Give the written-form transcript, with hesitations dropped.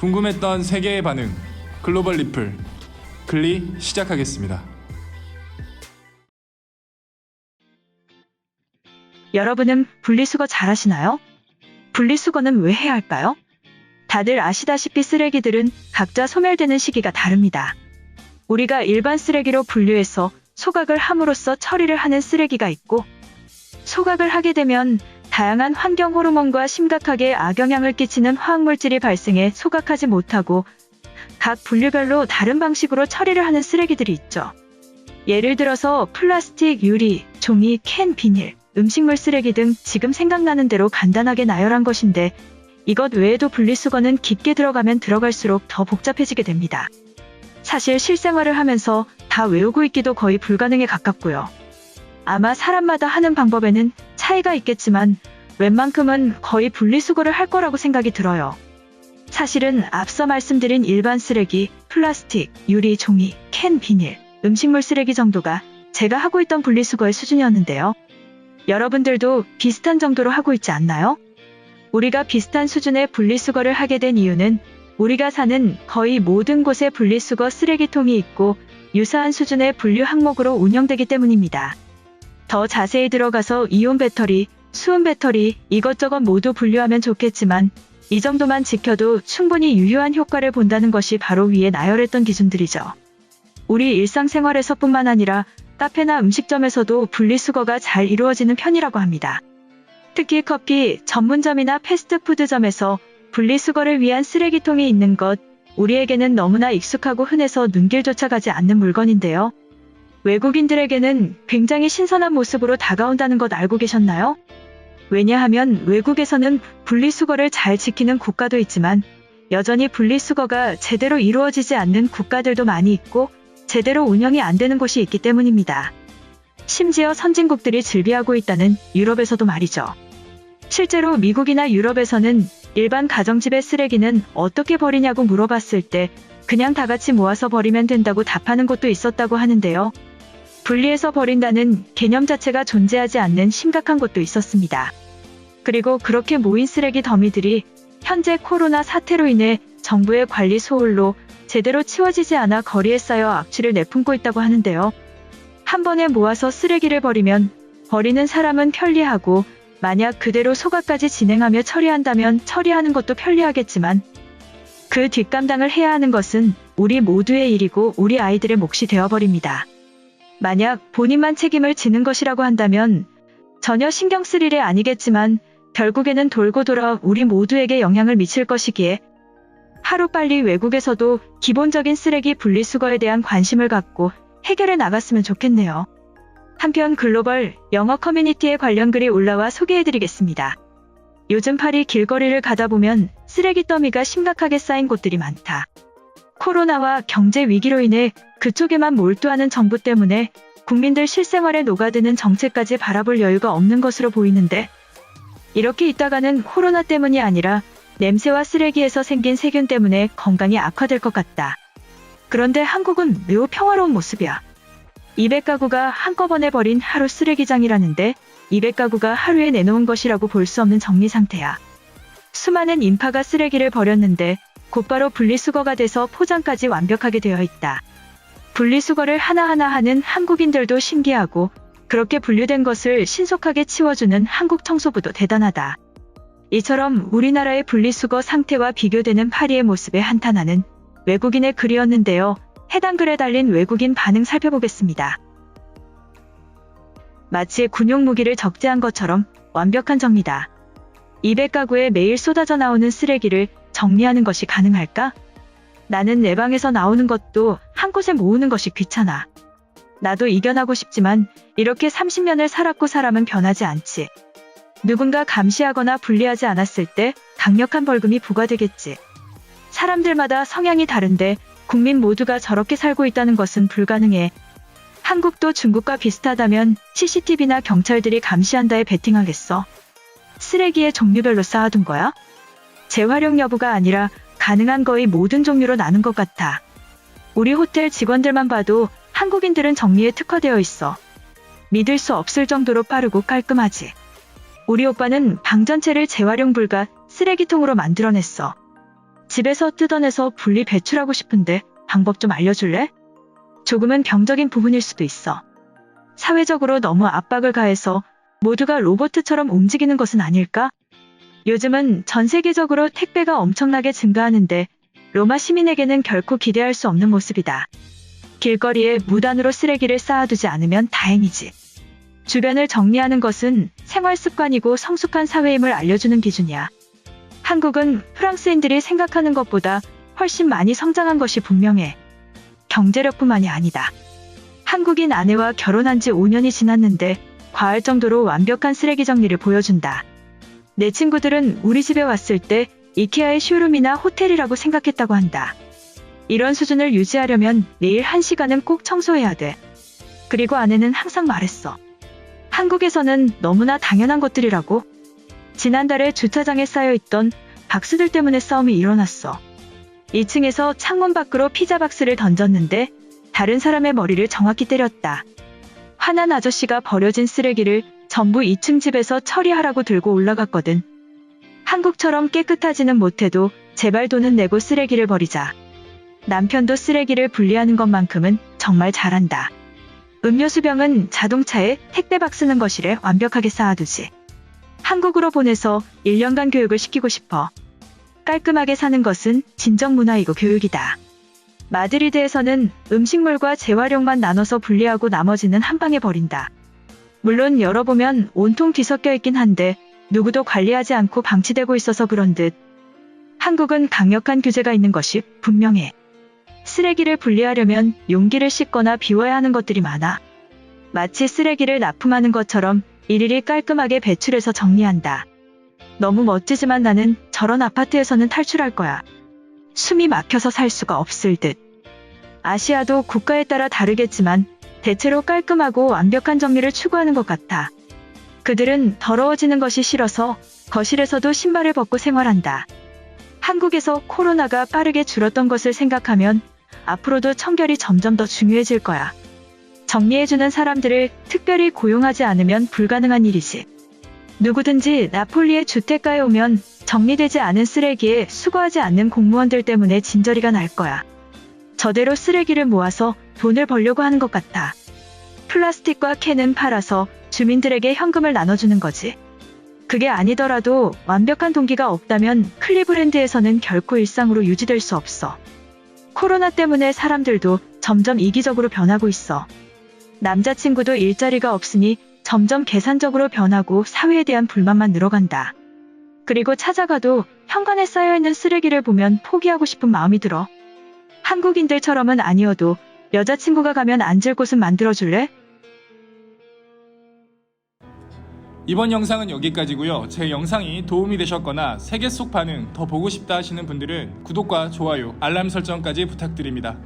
궁금했던 세계의 반응, 글로벌 리플, 글리 시작하겠습니다. 여러분은 분리수거 잘하시나요? 분리수거는 왜 해야 할까요? 다들 아시다시피 쓰레기들은 각자 소멸되는 시기가 다릅니다. 우리가 일반 쓰레기로 분류해서 소각을 함으로써 처리를 하는 쓰레기가 있고, 소각을 하게 되면 다양한 환경 호르몬과 심각하게 악영향을 끼치는 화학물질이 발생해 소각하지 못하고 각 분류별로 다른 방식으로 처리를 하는 쓰레기들이 있죠. 예를 들어서 플라스틱, 유리, 종이, 캔, 비닐, 음식물 쓰레기 등 지금 생각나는 대로 간단하게 나열한 것인데, 이것 외에도 분리수거는 깊게 들어가면 들어갈수록 더 복잡해지게 됩니다. 사실 실생활을 하면서 다 외우고 있기도 거의 불가능에 가깝고요. 아마 사람마다 하는 방법에는 차이가 있겠지만 웬만큼은 거의 분리수거를 할 거라고 생각이 들어요. 사실은 앞서 말씀드린 일반 쓰레기, 플라스틱, 유리, 종이, 캔, 비닐, 음식물 쓰레기 정도가 제가 하고 있던 분리수거의 수준이었는데요. 여러분들도 비슷한 정도로 하고 있지 않나요? 우리가 비슷한 수준의 분리수거를 하게 된 이유는 우리가 사는 거의 모든 곳에 분리수거 쓰레기통이 있고 유사한 수준의 분류 항목으로 운영되기 때문입니다. 더 자세히 들어가서 이온 배터리, 수은 배터리 이것저것 모두 분류하면 좋겠지만 이 정도만 지켜도 충분히 유효한 효과를 본다는 것이 바로 위에 나열했던 기준들이죠. 우리 일상생활에서뿐만 아니라 카페나 음식점에서도 분리수거가 잘 이루어지는 편이라고 합니다. 특히 커피 전문점이나 패스트푸드점에서 분리수거를 위한 쓰레기통이 있는 것, 우리에게는 너무나 익숙하고 흔해서 눈길조차 가지 않는 물건인데요. 외국인들에게는 굉장히 신선한 모습으로 다가온다는 것 알고 계셨나요? 왜냐하면 외국에서는 분리수거를 잘 지키는 국가도 있지만 여전히 분리수거가 제대로 이루어지지 않는 국가들도 많이 있고 제대로 운영이 안 되는 곳이 있기 때문입니다. 심지어 선진국들이 즐비하고 있다는 유럽에서도 말이죠. 실제로 미국이나 유럽에서는 일반 가정집의 쓰레기는 어떻게 버리냐고 물어봤을 때 그냥 다 같이 모아서 버리면 된다고 답하는 곳도 있었다고 하는데요. 분리해서 버린다는 개념 자체가 존재하지 않는 심각한 곳도 있었습니다. 그리고 그렇게 모인 쓰레기 더미들이 현재 코로나 사태로 인해 정부의 관리 소홀로 제대로 치워지지 않아 거리에 쌓여 악취를 내뿜고 있다고 하는데요. 한 번에 모아서 쓰레기를 버리면 버리는 사람은 편리하고 만약 그대로 소각까지 진행하며 처리한다면 처리하는 것도 편리하겠지만 그 뒷감당을 해야 하는 것은 우리 모두의 일이고 우리 아이들의 몫이 되어버립니다. 만약 본인만 책임을 지는 것이라고 한다면 전혀 신경 쓸 일이 아니겠지만 결국에는 돌고 돌아 우리 모두에게 영향을 미칠 것이기에 하루빨리 외국에서도 기본적인 쓰레기 분리수거에 대한 관심을 갖고 해결해 나갔으면 좋겠네요. 한편 글로벌 영어 커뮤니티에 관련 글이 올라와 소개해드리겠습니다. 요즘 파리 길거리를 가다 보면 쓰레기 더미가 심각하게 쌓인 곳들이 많다. 코로나와 경제 위기로 인해 그쪽에만 몰두하는 정부 때문에 국민들 실생활에 녹아드는 정책까지 바라볼 여유가 없는 것으로 보이는데, 이렇게 있다가는 코로나 때문이 아니라 냄새와 쓰레기에서 생긴 세균 때문에 건강이 악화될 것 같다. 그런데 한국은 매우 평화로운 모습이야. 200가구가 한꺼번에 버린 하루 쓰레기장이라는데 200가구가 하루에 내놓은 것이라고 볼 수 없는 정리 상태야. 수많은 인파가 쓰레기를 버렸는데 곧바로 분리수거가 돼서 포장까지 완벽하게 되어 있다. 분리수거를 하나하나 하는 한국인들도 신기하고 그렇게 분류된 것을 신속하게 치워주는 한국 청소부도 대단하다. 이처럼 우리나라의 분리수거 상태와 비교되는 파리의 모습에 한탄하는 외국인의 글이었는데요. 해당 글에 달린 외국인 반응 살펴보겠습니다. 마치 군용 무기를 적재한 것처럼 완벽한 정리다. 200가구에 매일 쏟아져 나오는 쓰레기를 정리하는 것이 가능할까? 나는 내 방에서 나오는 것도 한 곳에 모으는 것이 귀찮아. 나도 이겨나고 싶지만 이렇게 30년을 살았고 사람은 변하지 않지. 누군가 감시하거나 분리하지 않았을 때 강력한 벌금이 부과되겠지. 사람들마다 성향이 다른데 국민 모두가 저렇게 살고 있다는 것은 불가능해. 한국도 중국과 비슷하다면 CCTV나 경찰들이 감시한다에 베팅하겠어. 쓰레기의 종류별로 쌓아둔 거야? 재활용 여부가 아니라 가능한 거의 모든 종류로 나눈 것 같아. 우리 호텔 직원들만 봐도 한국인들은 정리에 특화되어 있어. 믿을 수 없을 정도로 빠르고 깔끔하지. 우리 오빠는 방 전체를 재활용 불가 쓰레기통으로 만들어냈어. 집에서 뜯어내서 분리 배출하고 싶은데 방법 좀 알려줄래? 조금은 병적인 부분일 수도 있어. 사회적으로 너무 압박을 가해서 모두가 로봇처럼 움직이는 것은 아닐까? 요즘은 전 세계적으로 택배가 엄청나게 증가하는데 로마 시민에게는 결코 기대할 수 없는 모습이다. 길거리에 무단으로 쓰레기를 쌓아두지 않으면 다행이지. 주변을 정리하는 것은 생활 습관이고 성숙한 사회임을 알려주는 기준이야. 한국은 프랑스인들이 생각하는 것보다 훨씬 많이 성장한 것이 분명해. 경제력뿐만이 아니다. 한국인 아내와 결혼한 지 5년이 지났는데 과할 정도로 완벽한 쓰레기 정리를 보여준다. 내 친구들은 우리 집에 왔을 때 이케아의 쇼룸이나 호텔이라고 생각했다고 한다. 이런 수준을 유지하려면 매일 1시간은 꼭 청소해야 돼. 그리고 아내는 항상 말했어. 한국에서는 너무나 당연한 것들이라고. 지난달에 주차장에 쌓여있던 박스들 때문에 싸움이 일어났어. 2층에서 창문 밖으로 피자 박스를 던졌는데 다른 사람의 머리를 정확히 때렸다. 화난 아저씨가 버려진 쓰레기를 전부 2층 집에서 처리하라고 들고 올라갔거든. 한국처럼 깨끗하지는 못해도 제발 돈은 내고 쓰레기를 버리자. 남편도 쓰레기를 분리하는 것만큼은 정말 잘한다. 음료수병은 자동차에 택배 박스는 거실에 완벽하게 쌓아두지. 한국으로 보내서 1년간 교육을 시키고 싶어. 깔끔하게 사는 것은 진정 문화이고 교육이다. 마드리드에서는 음식물과 재활용만 나눠서 분리하고 나머지는 한 방에 버린다. 물론 열어보면 온통 뒤섞여 있긴 한데 누구도 관리하지 않고 방치되고 있어서 그런 듯. 한국은 강력한 규제가 있는 것이 분명해. 쓰레기를 분리하려면 용기를 씻거나 비워야 하는 것들이 많아. 마치 쓰레기를 납품하는 것처럼 일일이 깔끔하게 배출해서 정리한다. 너무 멋지지만 나는 저런 아파트에서는 탈출할 거야. 숨이 막혀서 살 수가 없을 듯. 아시아도 국가에 따라 다르겠지만 대체로 깔끔하고 완벽한 정리를 추구하는 것 같아. 그들은 더러워지는 것이 싫어서 거실에서도 신발을 벗고 생활한다. 한국에서 코로나가 빠르게 줄었던 것을 생각하면 앞으로도 청결이 점점 더 중요해질 거야. 정리해주는 사람들을 특별히 고용하지 않으면 불가능한 일이지. 누구든지 나폴리의 주택가에 오면 정리되지 않은 쓰레기에 수거하지 않는 공무원들 때문에 진저리가 날 거야. 저대로 쓰레기를 모아서 돈을 벌려고 하는 것 같아. 플라스틱과 캔은 팔아서 주민들에게 현금을 나눠주는 거지. 그게 아니더라도 완벽한 동기가 없다면 클리브랜드에서는 결코 일상으로 유지될 수 없어. 코로나 때문에 사람들도 점점 이기적으로 변하고 있어. 남자친구도 일자리가 없으니 점점 계산적으로 변하고 사회에 대한 불만만 늘어간다. 그리고 찾아가도 현관에 쌓여있는 쓰레기를 보면 포기하고 싶은 마음이 들어. 한국인들처럼은 아니어도 여자친구가 가면 앉을 곳은 만들어줄래? 이번 영상은 여기까지고요. 제 영상이 도움이 되셨거나 세계 속 반응 더 보고 싶다 하시는 분들은 구독과 좋아요, 알람 설정까지 부탁드립니다.